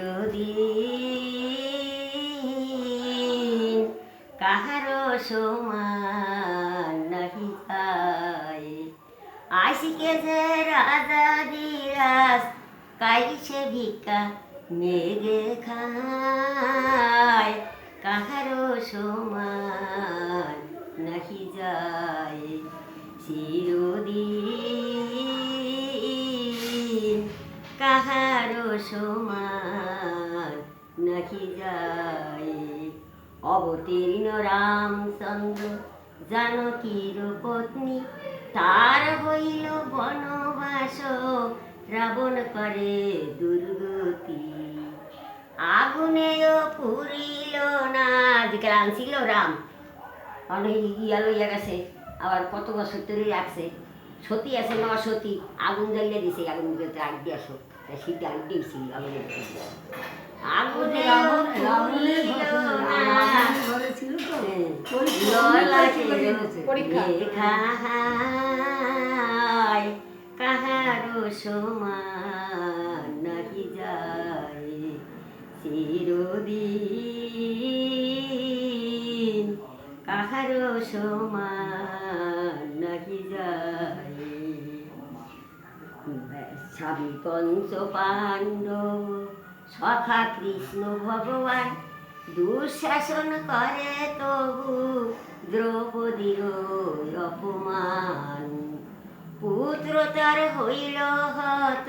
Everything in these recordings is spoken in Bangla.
চিরদিন কাহারো সমান নাহি পায়। আশিকে যে রাজা দিরাজ কাইছে ভিক্ষা মেঘে খায়, কাহারো সমান নাহি যায় চিরদিন কাহারো সমান নাহি যায়। অবতীর্ণ রামচন্দ্র জানকীর পত্নী, তার হইল বনবাস রাবণ করে দুর্গতি। আগুনেও পুরিল না, যেখানে আনছিল রাম অনেক ইয়া লইয়া গেছে, আবার কত বছর ধরে রাখছে। সতী আছে না সতী, আগুন জ্বালিয়ে দিছে, আগুন জ্বলতে আগ দিয়ে আসো, শীতে আগ দিয়েছি আগুনে আগুনে কাহারো সমান নাহি যায় চিরদিন কাহারো সমান নাহি যায়। স্বামী পঞ্চ পাণ্ডব সখা কৃষ্ণ ভগবান, দুঃশাসন করে তবু দ্রৌপদীর অপমান। পুত্র তার হইল হত,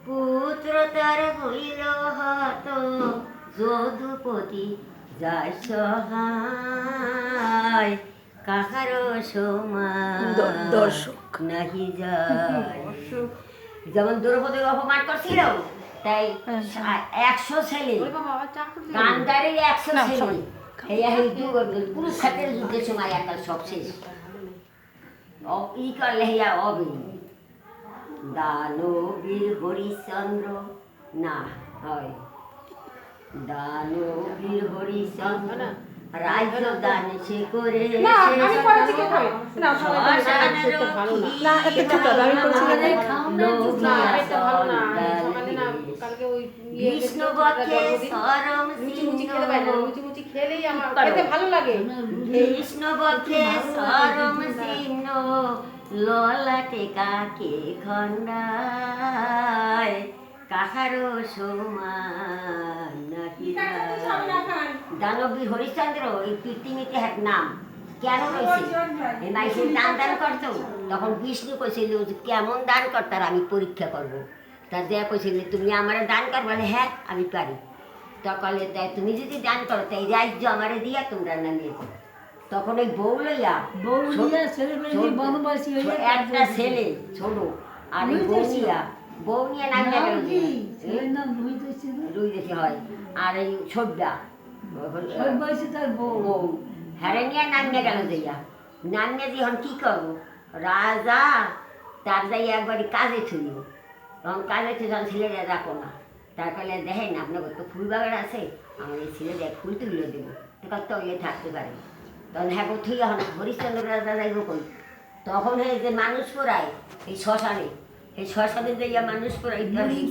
পুত্র তার হইল হত, যদুপতি যায় সহায়, কাহারো সমান দর্শক নাহি যায়। যেমন দ্রৌপদীর অপমান করছিল, তাই 100 ছেলে গান্ধারের 100 ছেলে কুরুক্ষেত্রের যুদ্ধের সময় একটা সব শেষ ই করলে হিয়া অবি দানবীর হরিশ্চন্দ্র না হয়, দানবীর হরিশ্চন্দ্র রাজ্য দান সে করে বিষ্ণুপক্ষে সরম বিষ্ণুপক্ষে সরম চিহ্ন ললাটে কাকে খণ্ডায়, কাহারো সমান নাহি যায়। দানবীর হরিশ্চন্দ্র এই পৃথিবীতে এক নাম কেন রয়েছে, এই মাইসের দান দান করতো, তখন বিষ্ণু কইছিল কেমন দান করতার আমি পরীক্ষা করব। তার দেয়া কইছিল তুমি আমার দান করবে, হ্যাঁ আমি পারি। তকলে তাই তুমি যদি দান করো তাই রাজ্য আমারে দিয়া তোমরা না নিয়ে যাও। তখন ওই বউ লইয়া একটা ছেলে ছোট আর ওই বউ নিয়ে নামে গেল, রুই দেখি হয়, আর এই ছোটটা বউ হ্যারে নিয়ে নামিয়ে গেল যাইয়া, নামিয়ে যখন কী করবো রাজা তার যাই একবারই কাজে থইব, তখন কাজে থই তখন ছেলেরা রাখো না। তার কালে দেখেন আপনার তো ফুল বাগান আছে, আমার এই ছেলেরা ফুল তুলে দেবো, তো কত ইয়ে থাকতে পারে। তখন হ্যাঁ থই এখন হরিশ্চন্দ্র রাজা যাইব কই, তখন এই যে মানুষ পড়ায় এই শ্মশানে, এই শ্মশানে যাইয়া মানুষ পড়াই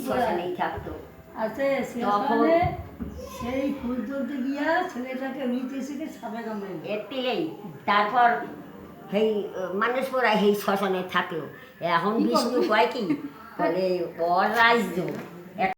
শ্মশানেই থাকতো। তখন সেই ফুল তুলতে গিয়া ছেলেটাকে নিতে শিখে সাপে কামড়ে এতেই তারপর সেই মানুষ পড়ায় সেই শ্মশানে থাকলো। এখন বিষ্ণু কয় কি বলে অরাজ্য